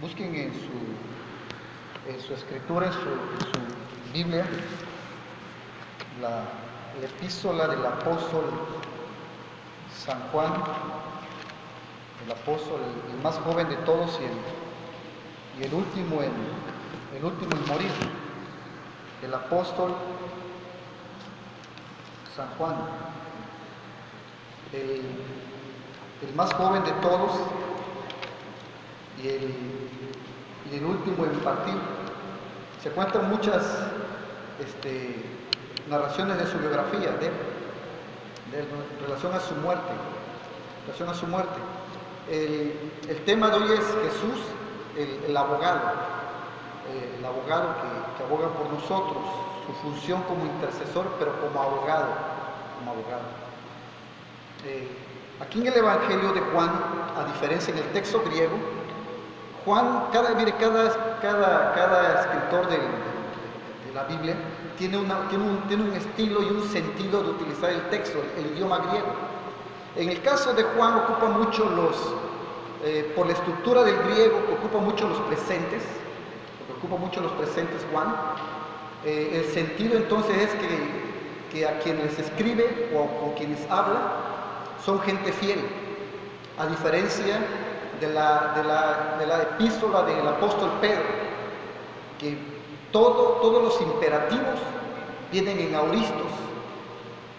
busquen en su escritura, en su Biblia, la epístola del apóstol San Juan, el apóstol, el más joven de todos y el último en morir, el apóstol San Juan, el más joven de todos y el último en partir. Se cuentan muchas narraciones de su biografía, en relación a su muerte. El tema de hoy es Jesús, el abogado que aboga por nosotros, su función como intercesor, pero como abogado. Aquí en el Evangelio de Juan, a diferencia en el texto griego, Juan, cada escritor de la Biblia tiene un estilo y un sentido de utilizar el texto, el idioma griego. En el caso de Juan ocupa mucho por la estructura del griego, ocupa mucho los presentes Juan. El sentido entonces es que a quienes escribe o quienes habla son gente fiel, a diferencia de la epístola del apóstol Pedro, que todos los imperativos vienen en auristos.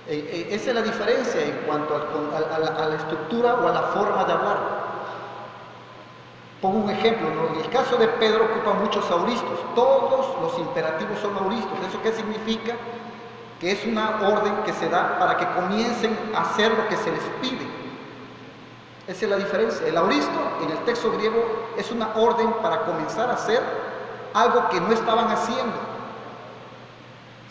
Esa es la diferencia en cuanto a la estructura o a la forma de hablar. Pongo un ejemplo, ¿no? En el caso de Pedro ocupa muchos auristos, todos los imperativos son auristos. ¿Eso qué significa? Que es una orden que se da para que comiencen a hacer lo que se les pide. Esa es la diferencia. El auristo en el texto griego es una orden para comenzar a hacer algo que no estaban haciendo.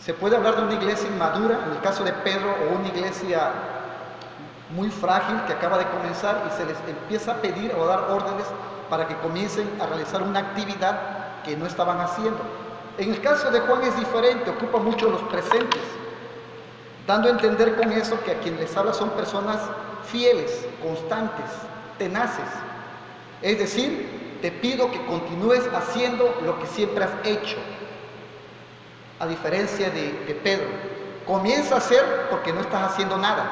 Se puede hablar de una iglesia inmadura, en el caso de Pedro, o una iglesia muy frágil que acaba de comenzar y se les empieza a pedir o a dar órdenes para que comiencen a realizar una actividad que no estaban haciendo. En el caso de Juan es diferente, ocupa mucho los presentes, dando a entender con eso que a quien les habla son personas fieles, constantes, tenaces. Es decir, te pido que continúes haciendo lo que siempre has hecho. A diferencia de Pedro, comienza a hacer porque no estás haciendo nada,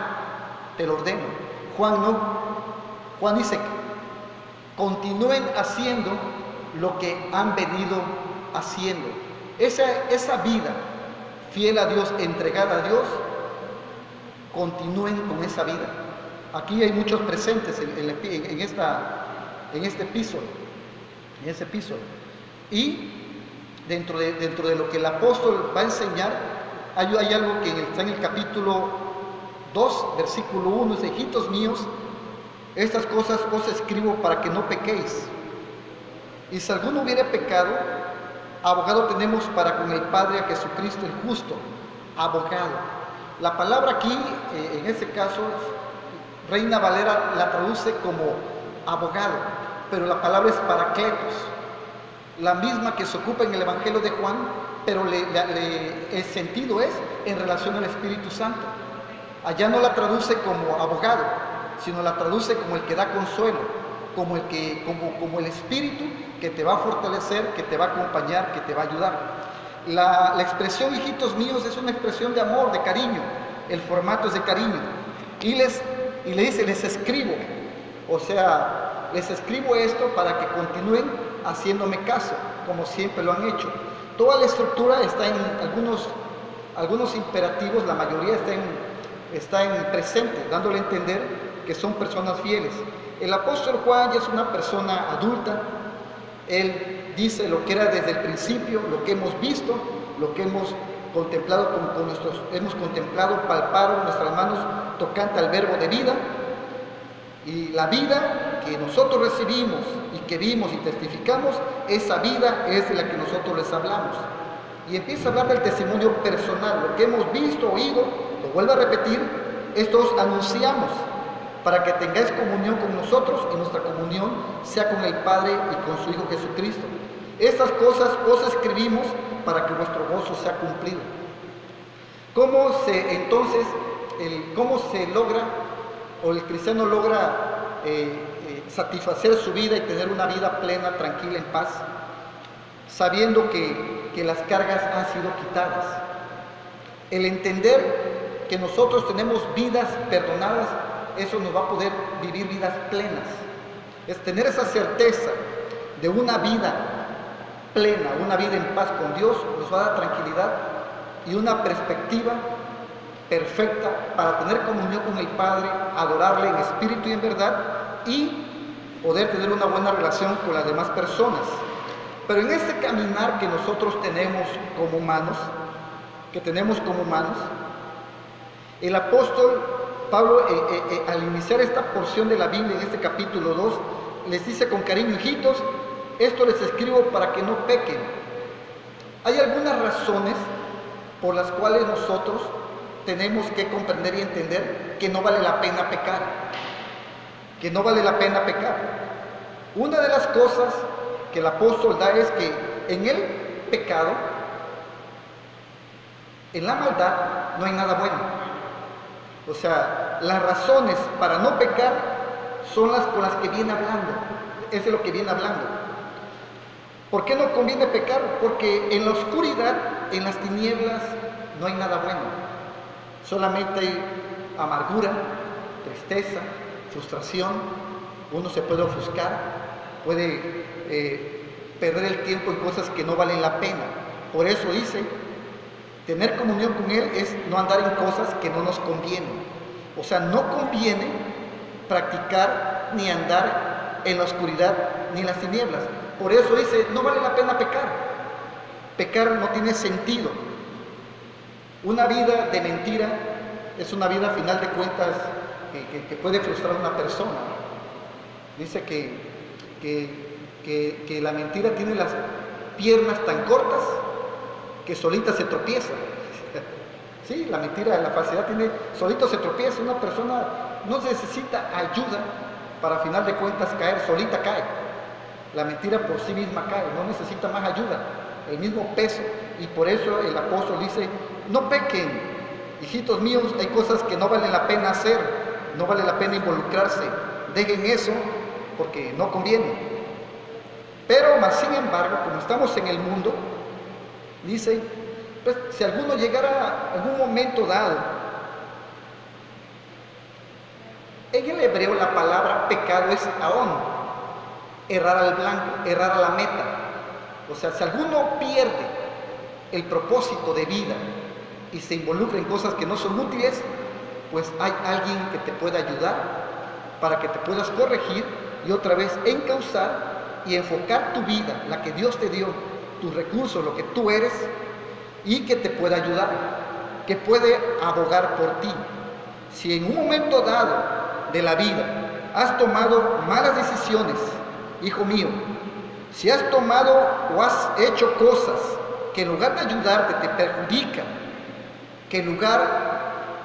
te lo ordeno. Juan no. Juan dice, continúen haciendo lo que han venido haciendo. Esa vida fiel a Dios, entregada a Dios, continúen con esa vida. Aquí hay muchos presentes en este epístola. Y dentro de lo que el apóstol va a enseñar, hay algo que está en el capítulo 2, versículo 1, dice: hijitos míos, estas cosas os escribo para que no pequéis. Y si alguno hubiere pecado, abogado tenemos para con el Padre a Jesucristo el justo. Abogado. La palabra aquí, en este caso, Reina Valera la traduce como abogado, pero la palabra es paracletos, la misma que se ocupa en el Evangelio de Juan, pero el sentido es en relación al Espíritu Santo. Allá no la traduce como abogado, sino la traduce como el que da consuelo, como el Espíritu que te va a fortalecer, que te va a acompañar, que te va a ayudar. La expresión hijitos míos es una expresión de amor, de cariño. El formato es de cariño. Y le dice, les escribo. O sea, les escribo esto para que continúen haciéndome caso, como siempre lo han hecho. Toda la estructura está en algunos imperativos, la mayoría está en presente, dándole a entender que son personas fieles. El apóstol Juan ya es una persona adulta. Él dice lo que era desde el principio, lo que hemos visto, lo que hemos contemplado hemos contemplado, palpado nuestras manos tocante al verbo de vida. Y la vida que nosotros recibimos y que vimos y testificamos, esa vida es de la que nosotros les hablamos. Y empieza a hablar del testimonio personal, lo que hemos visto, oído, lo vuelvo a repetir, esto os anunciamos, para que tengáis comunión con nosotros y nuestra comunión sea con el Padre y con su Hijo Jesucristo. Estas cosas os escribimos para que vuestro gozo sea cumplido. ¿Cómo se logra, o el cristiano logra satisfacer su vida y tener una vida plena, tranquila, en paz, sabiendo que las cargas han sido quitadas. El entender que nosotros tenemos vidas perdonadas, eso nos va a poder vivir vidas plenas. Es tener esa certeza de una vida plena, una vida en paz con Dios, nos va a dar tranquilidad y una perspectiva perfecta para tener comunión con el Padre, adorarle en espíritu y en verdad y poder tener una buena relación con las demás personas. Pero en este caminar que nosotros tenemos como humanos, el apóstol Pablo, al iniciar esta porción de la Biblia en este capítulo 2, les dice con cariño: hijitos, esto les escribo para que no pequen. Hay algunas razones por las cuales nosotros tenemos que comprender y entender que no vale la pena pecar. Una de las cosas que el apóstol da es que en el pecado, en la maldad, no hay nada bueno. O sea, las razones para no pecar son las con las que viene hablando. Eso es lo que viene hablando. ¿Por qué no conviene pecar? Porque en la oscuridad, en las tinieblas, no hay nada bueno. Solamente hay amargura, tristeza, frustración. Uno se puede ofuscar, puede perder el tiempo en cosas que no valen la pena. Por eso dice, tener comunión con Él es no andar en cosas que no nos convienen. O sea, no conviene practicar ni andar en la oscuridad ni en las tinieblas. Por eso dice, no vale la pena pecar. Pecar no tiene sentido. Una vida de mentira es una vida, a final de cuentas, que puede frustrar a una persona. Dice que la mentira tiene las piernas tan cortas que solita se tropieza. Sí, la mentira, la falsedad solito se tropieza. Una persona no necesita ayuda para, a final de cuentas, caer, solita cae. La mentira por sí misma cae, no necesita más ayuda, el mismo peso. Y por eso el apóstol dice, no pequen, hijitos míos, hay cosas que no valen la pena hacer, no vale la pena involucrarse, dejen eso porque no conviene. Pero más sin embargo, como estamos en el mundo, dice, pues, si alguno llegara a algún momento dado, en el hebreo la palabra pecado es aón, errar al blanco, errar a la meta. O sea, si alguno pierde el propósito de vida y se involucra en cosas que no son útiles, pues hay alguien que te pueda ayudar para que te puedas corregir y otra vez encauzar y enfocar tu vida, la que Dios te dio, tus recursos, lo que tú eres, y que te pueda ayudar, que puede abogar por ti. Si en un momento dado de la vida has tomado malas decisiones, hijo mío, si has tomado o has hecho cosas que en lugar de ayudarte te perjudican, que en lugar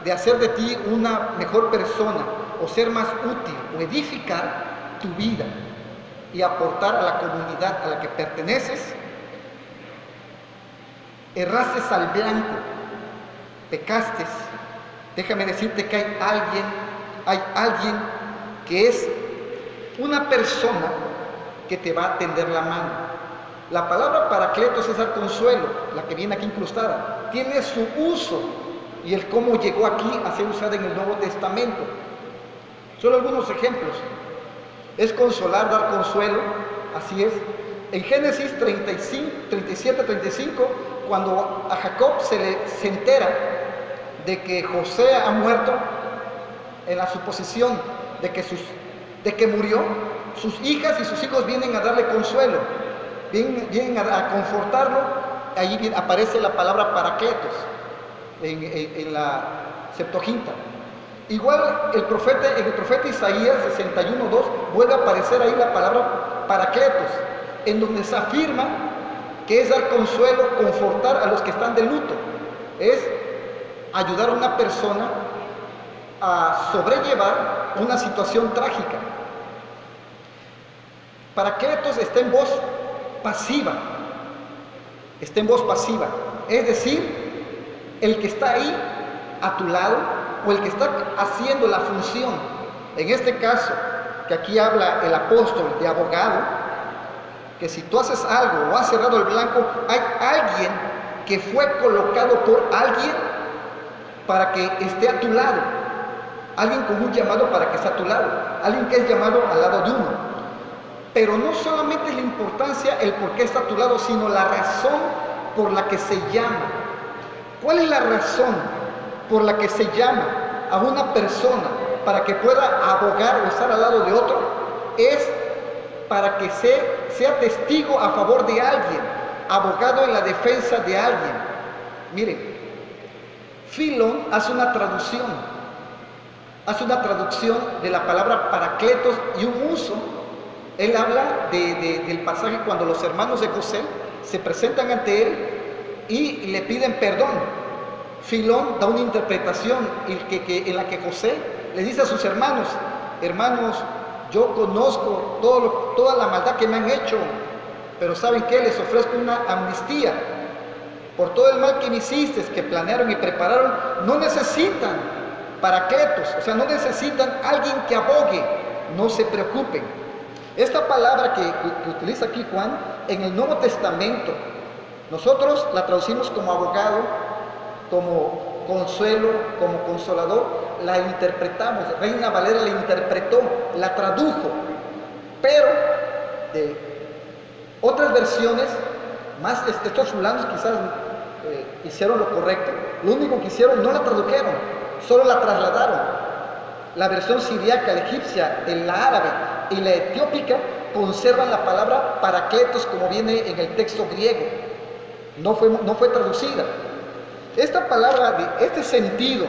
de hacer de ti una mejor persona o ser más útil o edificar tu vida y aportar a la comunidad a la que perteneces, erraste al blanco, pecaste, déjame decirte que hay alguien que es una persona que te va a tender la mano. La palabra paracletos es el consuelo, la que viene aquí incrustada. Tiene su uso y el cómo llegó aquí a ser usada en el Nuevo Testamento. Solo algunos ejemplos. Es consolar, dar consuelo, así es. En Génesis 37-35, cuando a Jacob se entera de que José ha muerto, en la suposición de que murió, sus hijas y sus hijos vienen a darle consuelo, vienen a confortarlo. Ahí aparece la palabra paracletos en la Septuaginta. Igual en el profeta Isaías 61:2 vuelve a aparecer ahí la palabra paracletos, en donde se afirma que es dar consuelo, confortar a los que están de luto, es ayudar a una persona a sobrellevar una situación trágica. Paracletos está en voz pasiva, es decir, el que está ahí a tu lado o el que está haciendo la función, en este caso que aquí habla el apóstol de abogado, que si tú haces algo o has cerrado el blanco, hay alguien que fue colocado por alguien para que esté a tu lado, alguien con un llamado para que esté a tu lado, alguien que es llamado al lado de uno. Pero no solamente es la importancia, el por qué está a tu lado, sino la razón por la que se llama. ¿Cuál es la razón por la que se llama a una persona para que pueda abogar o estar al lado de otro? Es para que sea testigo a favor de alguien, abogado en la defensa de alguien. Miren, Filón hace una traducción de la palabra paracletos y un uso. Él habla del pasaje cuando los hermanos de José se presentan ante él y le piden perdón. Filón da una interpretación en la que José le dice a sus hermanos: hermanos, yo conozco toda la maldad que me han hecho, pero ¿saben qué? Les ofrezco una amnistía por todo el mal que me hiciste, que planearon y prepararon. No necesitan paracletos, o sea, no necesitan alguien que abogue, no se preocupen. Esta palabra que utiliza aquí Juan, en el Nuevo Testamento, nosotros la traducimos como abogado, como consuelo, como consolador, la interpretamos. Reina Valera la interpretó, la tradujo, pero de otras versiones, más estos fulanos quizás hicieron lo correcto. Lo único que hicieron, no la tradujeron, solo la trasladaron. La versión siríaca, la egipcia, la árabe y la etiópica conservan la palabra paracletos como viene en el texto griego. No fue traducida. Esta palabra, ese sentido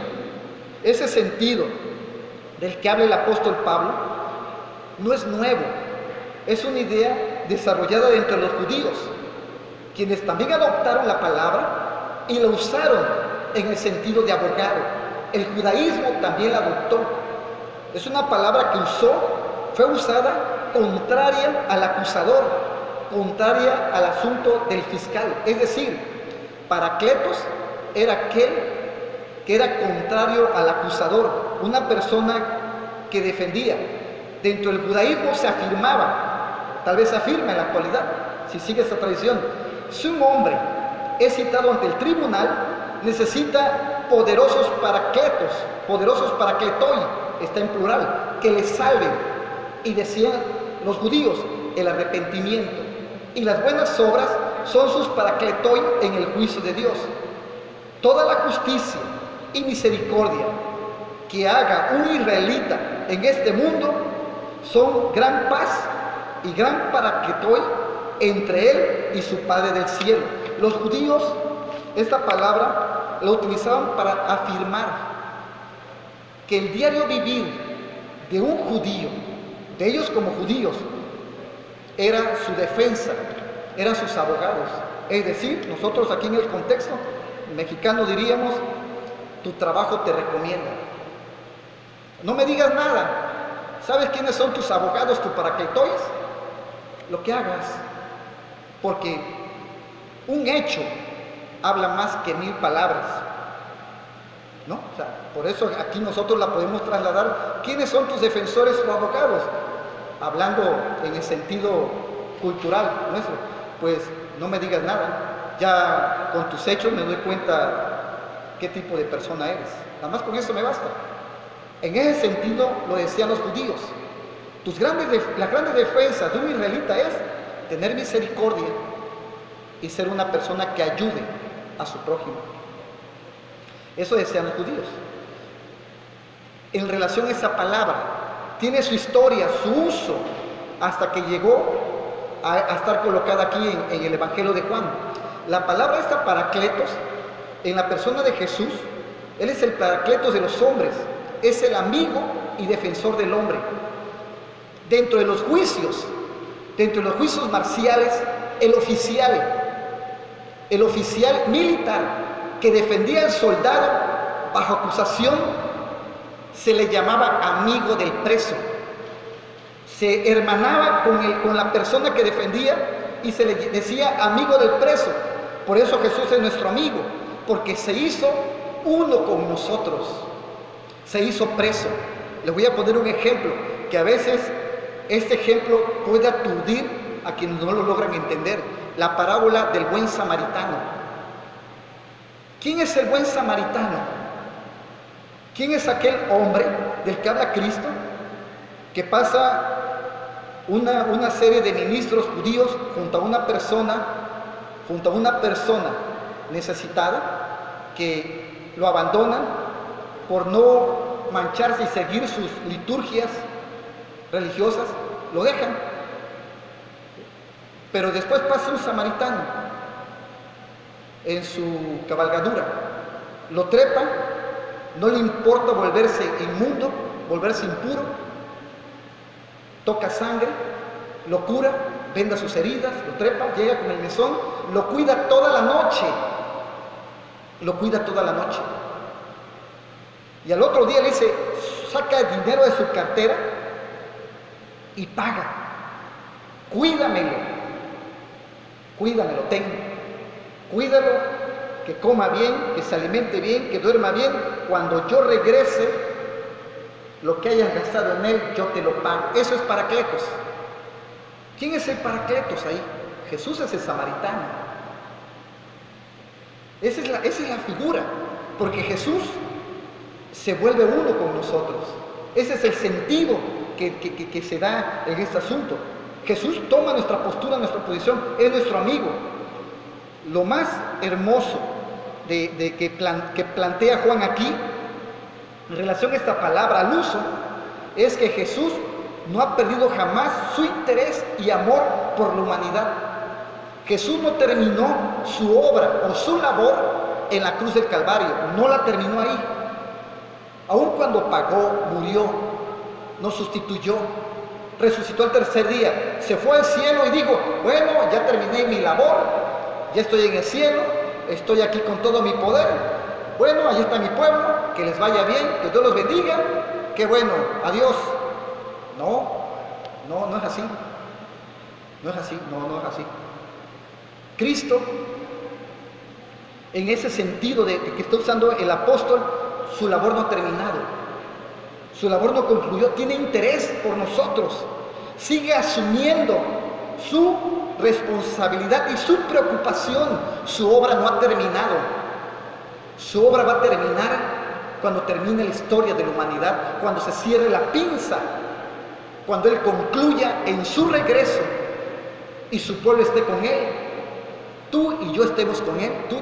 del que habla el apóstol Pablo, no es nuevo. Es una idea desarrollada entre los judíos, quienes también adoptaron la palabra y la usaron en el sentido de abogado. El judaísmo también la adoptó. Es una palabra que fue usada contraria al acusador, contraria al asunto del fiscal. Es decir, paracletos era aquel que era contrario al acusador, una persona que defendía. Dentro del judaísmo se afirmaba, tal vez se afirma en la actualidad, si sigue esta tradición: si un hombre es citado ante el tribunal, necesita poderosos paracletoi, está en plural, que le salven. Y decían los judíos, el arrepentimiento y las buenas obras son sus paracletoi en el juicio de Dios. Toda la justicia y misericordia que haga un israelita en este mundo son gran paz y gran paracletoi entre él y su Padre del cielo. Los judíos esta palabra la utilizaban para afirmar que el diario vivir de un judío, de ellos como judíos, era su defensa, eran sus abogados. Es decir, nosotros aquí en el contexto mexicano diríamos: tu trabajo te recomienda. No me digas nada. ¿Sabes quiénes son tus abogados, tus paracletois? Lo que hagas. Porque un hecho habla más que 1000 palabras, ¿no? O sea, por eso aquí nosotros la podemos trasladar. ¿Quiénes son tus defensores o abogados? Hablando en el sentido cultural nuestro, pues no me digas nada. Ya con tus hechos me doy cuenta qué tipo de persona eres. Nada más con eso me basta. En ese sentido lo decían los judíos. Las grandes defensas de un israelita es tener misericordia y ser una persona que ayude a su prójimo. Eso decían los judíos. En relación a esa palabra, tiene su historia, su uso, hasta que llegó a estar colocada aquí en el Evangelio de Juan. La palabra esta paracletos, en la persona de Jesús, Él es el paracletos de los hombres, es el amigo y defensor del hombre. Dentro de los juicios marciales, el oficial militar que defendía al soldado bajo acusación, se le llamaba amigo del preso. Se hermanaba con la persona que defendía y se le decía amigo del preso. Por eso Jesús es nuestro amigo, porque se hizo uno con nosotros, se hizo preso. Les voy a poner un ejemplo que a veces este ejemplo puede aturdir a quienes no lo logran entender. La parábola del buen samaritano. ¿Quién es el buen samaritano? ¿Quién es aquel hombre del que habla Cristo, que pasa una serie de ministros judíos junto a una persona necesitada, que lo abandonan por no mancharse y seguir sus liturgias religiosas, lo dejan? Pero después pasa un samaritano en su cabalgadura, lo trepa, no le importa volverse inmundo, volverse impuro, toca sangre, lo cura, venda sus heridas, lo trepa, llega con el mesón, lo cuida toda la noche, y al otro día le dice, saca el dinero de su cartera y paga, cuídamelo, cuídalo, que coma bien, que se alimente bien, que duerma bien. Cuando yo regrese, lo que hayas gastado en él, yo te lo pago. Eso es Paracletos. ¿Quién es el Paracletos ahí? Jesús es el samaritano. Esa es la figura, porque Jesús se vuelve uno con nosotros. Ese es el sentido que se da en este asunto. Jesús toma nuestra postura, nuestra posición, es nuestro amigo. Lo más hermoso que plantea Juan aquí, en relación a esta palabra al uso, es que Jesús no ha perdido jamás su interés y amor por la humanidad. Jesús no terminó su obra o su labor en la cruz del Calvario, no la terminó ahí. Aun cuando pagó, murió, nos sustituyó, resucitó al tercer día, se fue al cielo y dijo, bueno, ya terminé mi labor, ya estoy en el cielo, estoy aquí con todo mi poder, bueno, allí está mi pueblo, que les vaya bien, que Dios los bendiga, qué bueno, adiós. No es así, no es así. Cristo, en ese sentido de que está usando el apóstol, su labor no ha terminado, su labor no concluyó, tiene interés por nosotros, sigue asumiendo su responsabilidad y su preocupación. Su obra no ha terminado, su obra va a terminar cuando termine la historia de la humanidad, cuando se cierre la pinza, cuando Él concluya en su regreso y su pueblo esté con Él, tú y yo estemos con Él, tú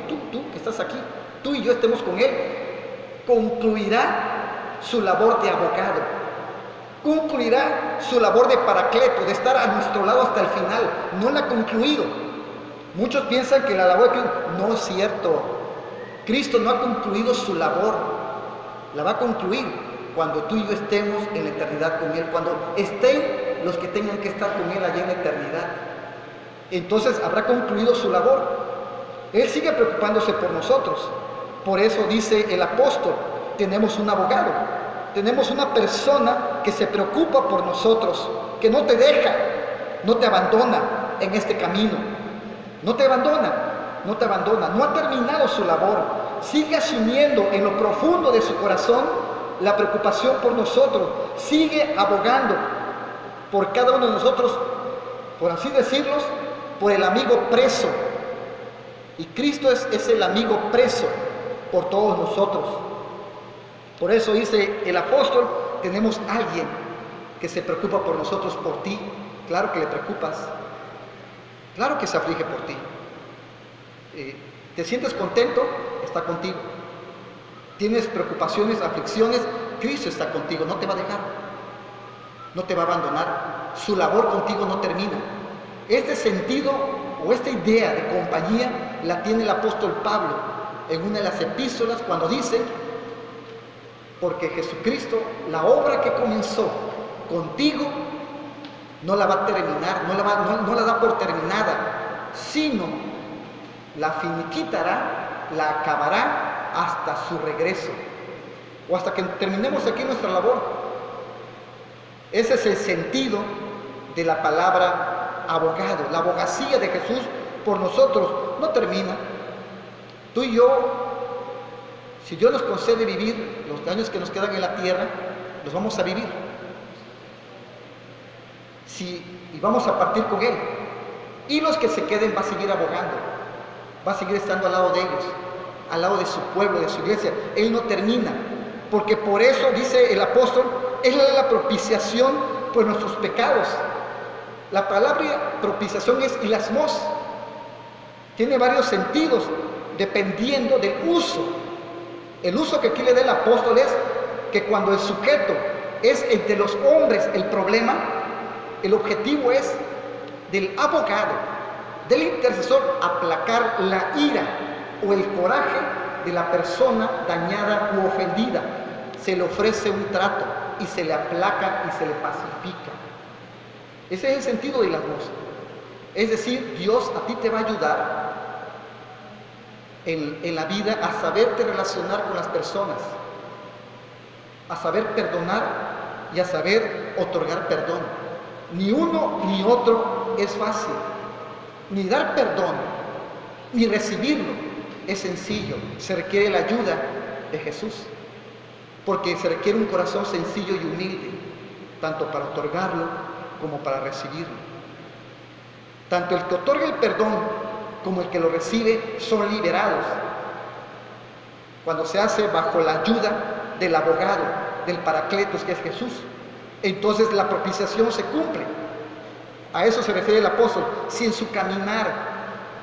que estás aquí, tú y yo estemos con Él. Concluirá su labor de abogado, concluirá su labor de Paracleto, de estar a nuestro lado hasta el final. No la ha concluido. Muchos piensan que la labor no es cierto. Cristo no ha concluido su labor, la va a concluir cuando tú y yo estemos en la eternidad con Él, cuando estén los que tengan que estar con Él allá en la eternidad. Entonces habrá concluido su labor. Él sigue preocupándose por nosotros. Por eso dice el apóstol, tenemos un abogado, tenemos una persona que se preocupa por nosotros, que no te deja, no te abandona en este camino, no te abandona, no ha terminado su labor, sigue asumiendo en lo profundo de su corazón la preocupación por nosotros, sigue abogando por cada uno de nosotros, por así decirlo, por el amigo preso. Y Cristo es el amigo preso por todos nosotros. Por eso dice el apóstol, tenemos a alguien que se preocupa por nosotros, por ti. Claro que le preocupas, claro que se aflige por ti. ¿Te sientes contento? Está contigo. ¿Tienes preocupaciones, aflicciones? Cristo está contigo, no te va a dejar, no te va a abandonar. Su labor contigo no termina. Este sentido o esta idea de compañía la tiene el apóstol Pablo en una de las epístolas cuando dice, porque Jesucristo, la obra que comenzó contigo, no la va a terminar, no la da por terminada, sino la finiquitará, la acabará hasta su regreso, o hasta que terminemos aquí nuestra labor. Ese es el sentido de la palabra abogado. La abogacía de Jesús por nosotros no termina. Tú y yo, si Dios nos concede vivir los años que nos quedan en la tierra, los vamos a vivir. y vamos a partir con Él. Y los que se queden va a seguir abogando, va a seguir estando al lado de ellos, al lado de su pueblo, de su iglesia. Él no termina, porque por eso dice el apóstol, Él es la propiciación por nuestros pecados. La palabra propiciación es hilasmos, tiene varios sentidos dependiendo del uso. El uso que aquí le da el apóstol es que cuando el sujeto es entre los hombres el problema, el objetivo es del abogado, del intercesor, aplacar la ira o el coraje de la persona dañada u ofendida. Se le ofrece un trato y se le aplaca y se le pacifica. Ese es el sentido de hilasmos. Es decir, Dios a ti te va a ayudar en la vida a saberte relacionar con las personas, a saber perdonar y a saber otorgar perdón. Ni uno ni otro es fácil, ni dar perdón, ni recibirlo es sencillo. Se requiere la ayuda de Jesús, porque se requiere un corazón sencillo y humilde, tanto para otorgarlo como para recibirlo. Tanto el que otorga el perdón como el que lo recibe son liberados cuando se hace bajo la ayuda del abogado, del Paracletos, que es Jesús. Entonces la propiciación se cumple. A eso se refiere el apóstol. Si en su caminar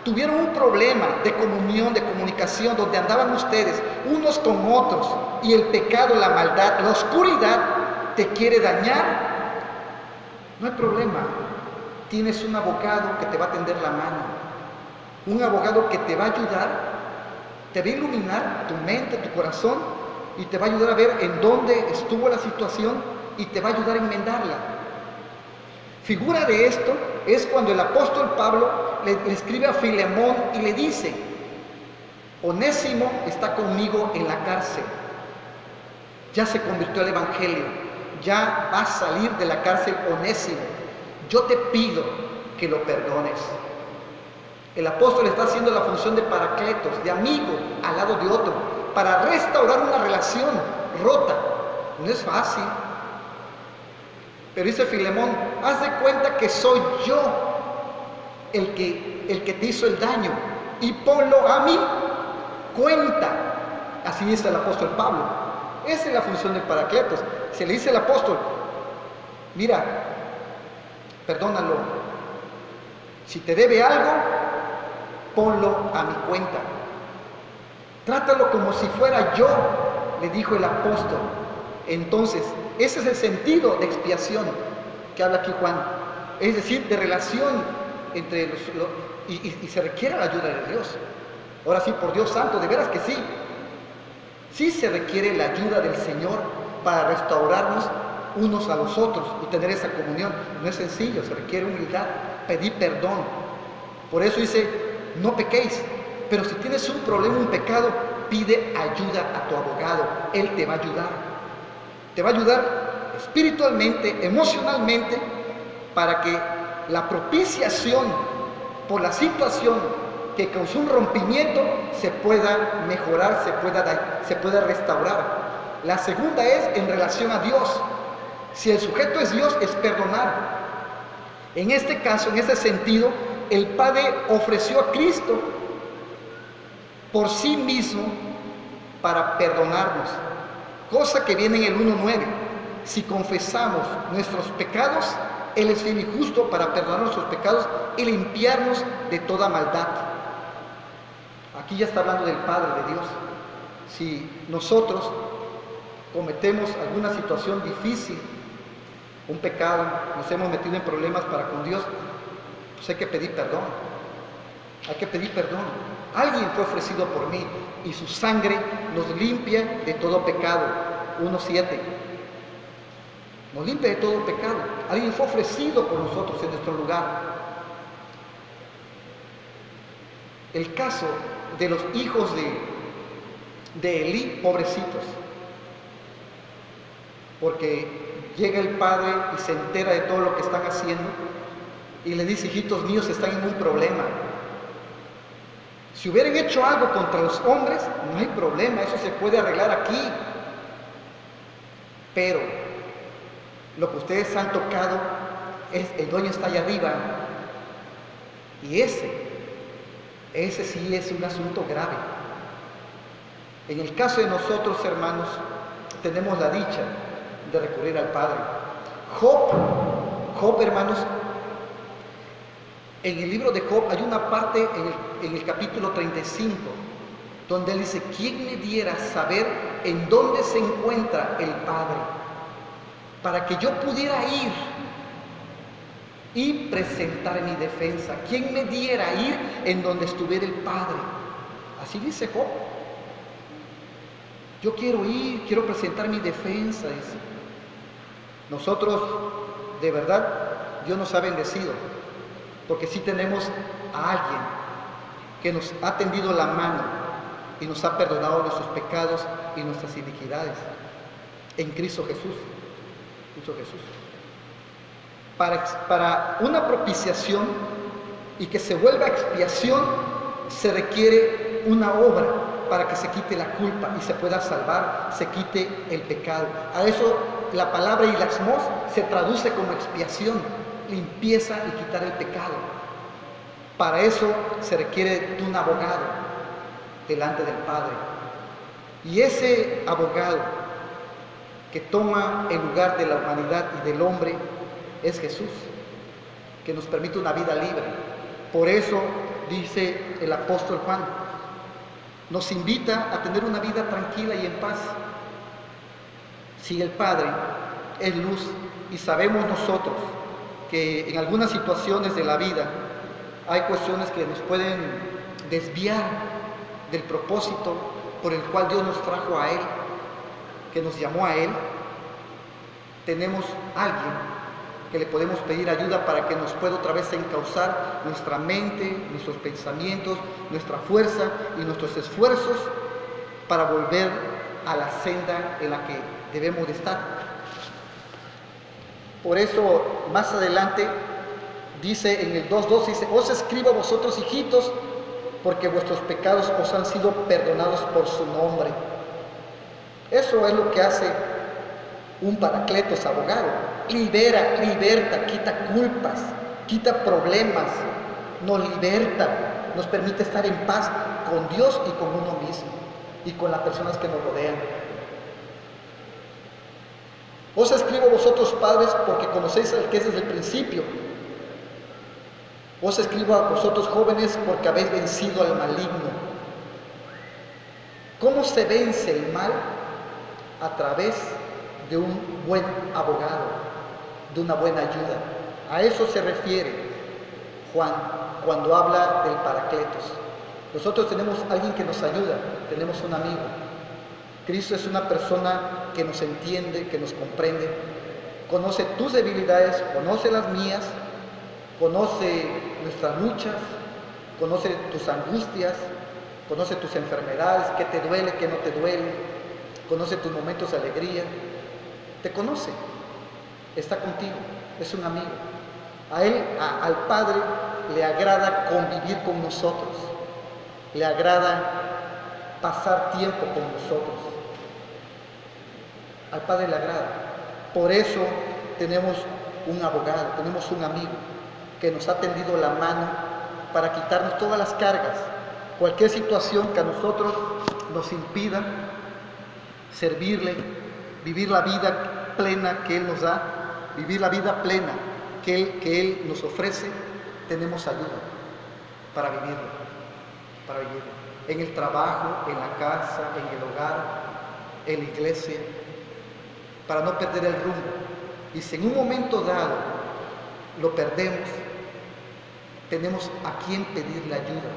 tuvieron un problema de comunión, de comunicación, donde andaban ustedes unos con otros, y el pecado, la maldad, la oscuridad te quiere dañar, no hay problema. Tienes un abogado que te va a tender la mano, un abogado que te va a ayudar, te va a iluminar tu mente, tu corazón, y te va a ayudar a ver en dónde estuvo la situación y te va a ayudar a enmendarla. Figura de esto es cuando el apóstol Pablo le escribe a Filemón y le dice: Onésimo está conmigo en la cárcel, ya se convirtió al evangelio, ya va a salir de la cárcel Onésimo, yo te pido que lo perdones. El apóstol está haciendo la función de paracletos, de amigo al lado de otro, para restaurar una relación rota. No es fácil. Pero dice Filemón, haz de cuenta que soy yo el que te hizo el daño, y ponlo a mí cuenta. Así dice el apóstol Pablo. Esa es la función del paracletos. Se le dice al apóstol, mira, perdónalo. Si te debe algo, ponlo a mi cuenta. Trátalo como si fuera yo, le dijo el apóstol. Entonces, ese es el sentido de expiación que habla aquí Juan. Es decir, de relación entre y se requiere la ayuda de Dios. Ahora sí, por Dios santo, de veras que sí. Sí se requiere la ayuda del Señor para restaurarnos unos a los otros y tener esa comunión. No es sencillo, se requiere humildad, pedir perdón. Por eso dice, no pequéis, pero si tienes un problema, un pecado, pide ayuda a tu abogado. Él te va a ayudar. Te va a ayudar espiritualmente, emocionalmente, para que la propiciación por la situación que causó un rompimiento se pueda mejorar, se pueda restaurar. La segunda es en relación a Dios. Si el sujeto es Dios, es perdonar. En este caso, en ese sentido, el Padre ofreció a Cristo por sí mismo para perdonarnos, cosa que viene en el 1:9. Si confesamos nuestros pecados, Él es fiel y justo para perdonar nuestros pecados y limpiarnos de toda maldad. Aquí ya está hablando del Padre de Dios. Si nosotros cometemos alguna situación difícil, un pecado, nos hemos metido en problemas para con Dios, pues hay que pedir perdón. Hay que pedir perdón. Alguien fue ofrecido por mí y su sangre nos limpia de todo pecado. 1:7. Nos limpia de todo pecado. Alguien fue ofrecido por nosotros en nuestro lugar. El caso de los hijos de Elí, pobrecitos, porque llega el padre y se entera de todo lo que están haciendo y le dice, hijitos míos, están en un problema. Si hubieran hecho algo contra los hombres, no hay problema, eso se puede arreglar aquí. Pero lo que ustedes han tocado el dueño está allá arriba. Y ese sí es un asunto grave. En el caso de nosotros, hermanos, tenemos la dicha de recurrir al Padre. Job, hermanos, en el libro de Job hay una parte en el capítulo 35 donde él dice: ¿quién me diera saber en dónde se encuentra el Padre para que yo pudiera ir y presentar mi defensa? ¿Quién me diera ir en donde estuviera el Padre? Así dice Job. Yo quiero ir, quiero presentar mi defensa, dice. Nosotros, de verdad, Dios nos ha bendecido, porque sí tenemos a alguien que nos ha tendido la mano y nos ha perdonado nuestros pecados y nuestras iniquidades en Cristo Jesús. Cristo Jesús. Para una propiciación y que se vuelva expiación, se requiere una obra para que se quite la culpa y se pueda salvar, se quite el pecado. A eso la palabra hilasmos se traduce como expiación, limpieza y quitar el pecado. Para eso se requiere de un abogado delante del Padre. Y ese abogado que toma el lugar de la humanidad y del hombre es Jesús, que nos permite una vida libre. Por eso dice el apóstol Juan, nos invita a tener una vida tranquila y en paz. Si el Padre es luz y sabemos nosotros que en algunas situaciones de la vida hay cuestiones que nos pueden desviar del propósito por el cual Dios nos trajo a Él, que nos llamó a Él, tenemos a alguien que le podemos pedir ayuda para que nos pueda otra vez encauzar nuestra mente, nuestros pensamientos, nuestra fuerza y nuestros esfuerzos para volver a la senda en la que debemos de estar. Por eso, más adelante, dice en el 2:2, dice: os escribo a vosotros, hijitos, porque vuestros pecados os han sido perdonados por su nombre. Eso es lo que hace un paracletos, abogado. Libera, liberta, quita culpas, quita problemas, nos liberta, nos permite estar en paz con Dios y con uno mismo y con las personas que nos rodean. Os escribo a vosotros, padres, porque conocéis al que es desde el principio. Os escribo a vosotros, jóvenes, porque habéis vencido al maligno. ¿Cómo se vence el mal? A través de un buen abogado, de una buena ayuda. A eso se refiere Juan cuando habla del Paracletos. Nosotros tenemos a alguien que nos ayuda, tenemos un amigo. Cristo es una persona que nos entiende, que nos comprende, conoce tus debilidades, conoce las mías, conoce nuestras luchas, conoce tus angustias, conoce tus enfermedades, qué te duele, qué no te duele, conoce tus momentos de alegría, te conoce, está contigo, es un amigo. A él, al Padre, le agrada convivir con nosotros, le agrada pasar tiempo con nosotros. Al Padre le agrada. Por eso tenemos un abogado, tenemos un amigo que nos ha tendido la mano para quitarnos todas las cargas, cualquier situación que a nosotros nos impida servirle, vivir la vida plena que Él nos da, vivir la vida plena que Él nos ofrece. Tenemos ayuda para vivirlo, en el trabajo, en la casa, en el hogar, en la iglesia, para no perder el rumbo. Y si en un momento dado lo perdemos, tenemos a quien pedirle ayuda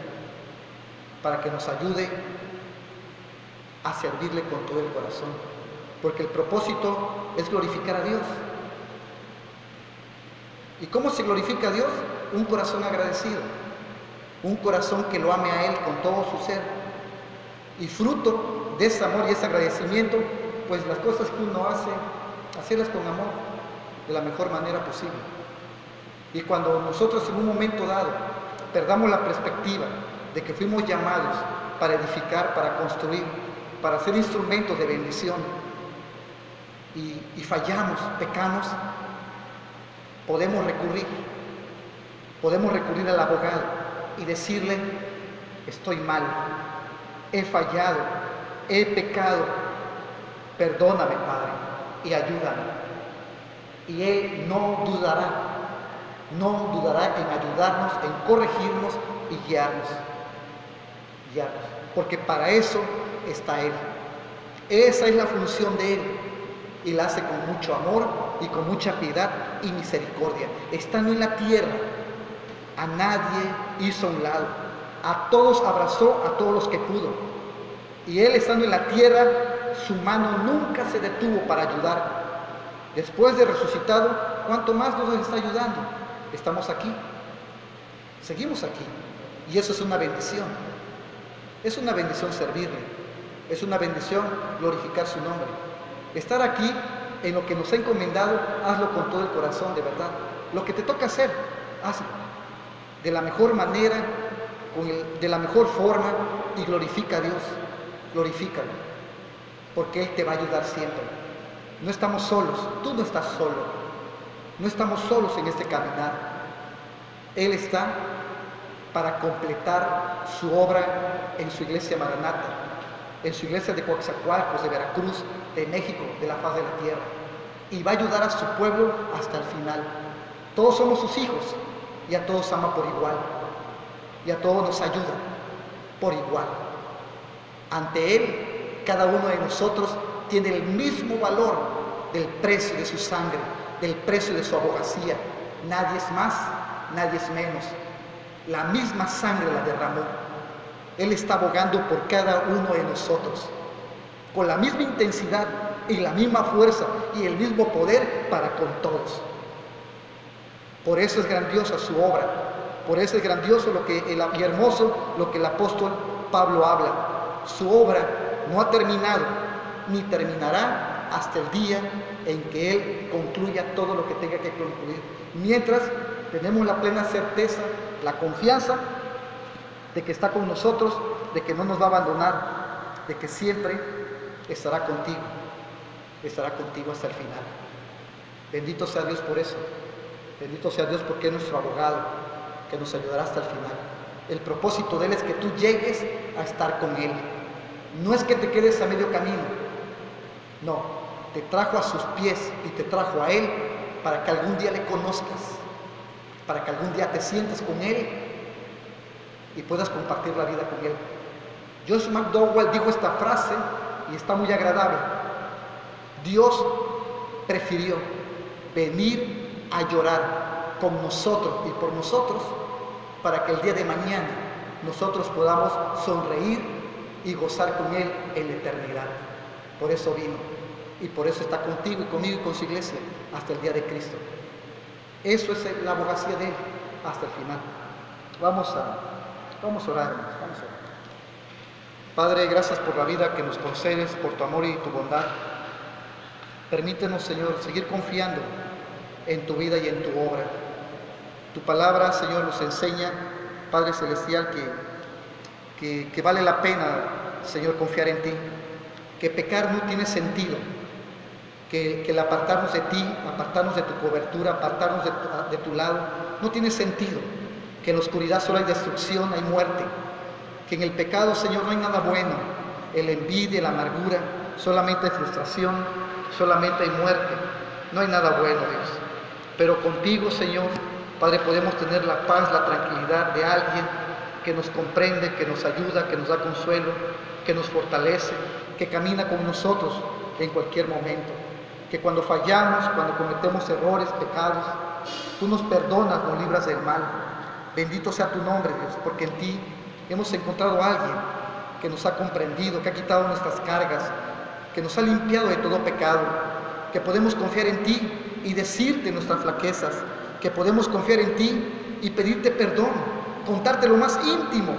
para que nos ayude a servirle con todo el corazón, porque el propósito es glorificar a Dios. ¿Y cómo se glorifica a Dios? Un corazón agradecido, un corazón que lo ame a Él con todo su ser, y fruto de ese amor y ese agradecimiento, pues las cosas que uno hace, hacerlas con amor, de la mejor manera posible. Y cuando nosotros en un momento dado perdamos la perspectiva de que fuimos llamados para edificar, para construir, para ser instrumentos de bendición, y fallamos, pecamos, podemos recurrir al abogado y decirle: estoy mal, he fallado, he pecado, perdóname, Padre, y ayúdame. Y Él no dudará en ayudarnos, en corregirnos y guiarnos, porque para eso está Él. Esa es la función de Él, y la hace con mucho amor y con mucha piedad y misericordia. Estando en la tierra, a nadie hizo a un lado, a todos abrazó, a todos los que pudo. Y Él, estando en la tierra, su mano nunca se detuvo para ayudar. Después de resucitado, ¿cuánto más nos está ayudando? Estamos aquí, seguimos aquí, y eso es una bendición. Es una bendición servirle, es una bendición glorificar su nombre. Estar aquí en lo que nos ha encomendado, hazlo con todo el corazón, de verdad. Lo que te toca hacer, hazlo de la mejor manera, de la mejor forma, y glorifica a Dios, glorifícalo, porque Él te va a ayudar siempre. No estamos solos, tú no estás solo, no estamos solos en este caminar. Él está para completar su obra en su iglesia Maranata, en su iglesia de Coatzacoalcos, de Veracruz, de México, de la faz de la tierra, y va a ayudar a su pueblo hasta el final. Todos somos sus hijos, y a todos ama por igual, y a todos nos ayuda por igual. Ante Él, cada uno de nosotros tiene el mismo valor del precio de su sangre, del precio de su abogacía. Nadie es más, nadie es menos. La misma sangre la derramó. Él está abogando por cada uno de nosotros, con la misma intensidad y la misma fuerza y el mismo poder para con todos. Por eso es grandiosa su obra, por eso es grandioso y hermoso lo que el apóstol Pablo habla. Su obra no ha terminado, ni terminará hasta el día en que Él concluya todo lo que tenga que concluir. Mientras tenemos la plena certeza, la confianza de que está con nosotros, de que no nos va a abandonar, de que siempre estará contigo hasta el final. Bendito sea Dios por eso, bendito sea Dios porque es nuestro abogado, que nos ayudará hasta el final. El propósito de Él es que tú llegues a estar con Él, no es que te quedes a medio camino, no, te trajo a sus pies y te trajo a Él para que algún día le conozcas, para que algún día te sientes con Él y puedas compartir la vida con Él. Josh McDowell dijo esta frase y está muy agradable. Dios prefirió venir a llorar con nosotros y por nosotros para que el día de mañana nosotros podamos sonreír y gozar con Él en la eternidad. Por eso vino y por eso está contigo y conmigo y con su iglesia hasta el día de Cristo. Eso es la abogacía de Él hasta el final. Vamos a orar, hermanos, vamos a orar. Padre, gracias por la vida que nos concedes, por tu amor y tu bondad. Permítenos, Señor, seguir confiando en tu vida y en tu obra. Tu palabra, Señor, nos enseña, Padre Celestial, que vale la pena, Señor, confiar en ti, que pecar no tiene sentido, que el apartarnos de ti, apartarnos de tu cobertura, apartarnos de tu lado, no tiene sentido, que en la oscuridad solo hay destrucción, hay muerte, que en el pecado, Señor, no hay nada bueno, en la envidia, la amargura, solamente hay frustración, solamente hay muerte, no hay nada bueno, Dios. Pero contigo, Señor, Padre, podemos tener la paz, la tranquilidad de alguien que nos comprende, que nos ayuda, que nos da consuelo, que nos fortalece, que camina con nosotros en cualquier momento. Que cuando fallamos, cuando cometemos errores, pecados, tú nos perdonas, nos libras del mal. Bendito sea tu nombre, Dios, porque en ti hemos encontrado a alguien que nos ha comprendido, que ha quitado nuestras cargas, que nos ha limpiado de todo pecado, que podemos confiar en ti y decirte nuestras flaquezas, que podemos confiar en ti y pedirte perdón, contarte lo más íntimo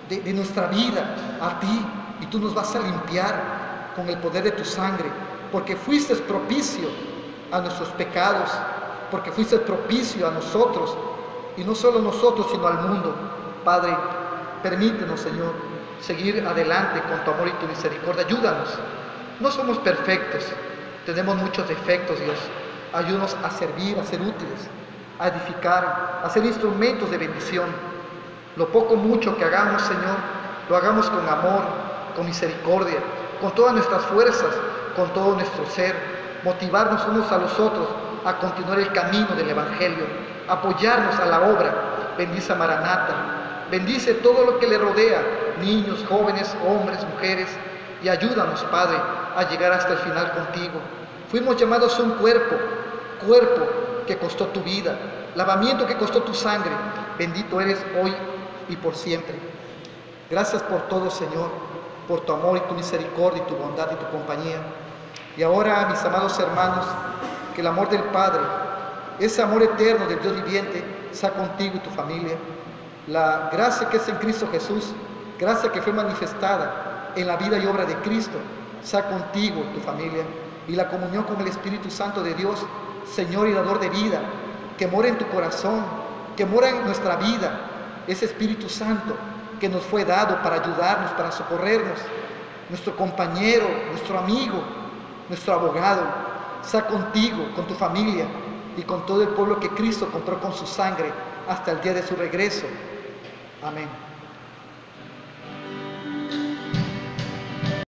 de nuestra vida a ti, y tú nos vas a limpiar con el poder de tu sangre, porque fuiste propicio a nuestros pecados, porque fuiste propicio a nosotros, y no solo a nosotros, sino al mundo. Padre, permítenos, Señor, seguir adelante con tu amor y tu misericordia. Ayúdanos. No somos perfectos, tenemos muchos defectos, Dios, Ayúdanos a servir, a ser útiles, a edificar, a ser instrumentos de bendición. Lo poco mucho que hagamos, Señor, lo hagamos con amor, con misericordia, con todas nuestras fuerzas, con todo nuestro ser, motivarnos unos a los otros a continuar el camino del Evangelio, apoyarnos a la obra. Bendice a Maranata, bendice todo lo que le rodea, niños, jóvenes, hombres, mujeres, y ayúdanos, Padre, a llegar hasta el final contigo. Fuimos llamados a un cuerpo que costó tu vida, lavamiento que costó tu sangre. Bendito eres hoy y por siempre. Gracias por todo, Señor, por tu amor y tu misericordia y tu bondad y tu compañía. Y ahora, mis amados hermanos, que el amor del Padre, ese amor eterno del Dios viviente, sea contigo y tu familia. La gracia que es en Cristo Jesús, gracia que fue manifestada en la vida y obra de Cristo, sea contigo y tu familia. Y la comunión con el Espíritu Santo de Dios, Señor y dador de vida, que mora en tu corazón, que mora en nuestra vida, ese Espíritu Santo que nos fue dado para ayudarnos, para socorrernos, nuestro compañero, nuestro amigo, nuestro abogado, sea contigo, con tu familia y con todo el pueblo que Cristo compró con su sangre hasta el día de su regreso. Amén.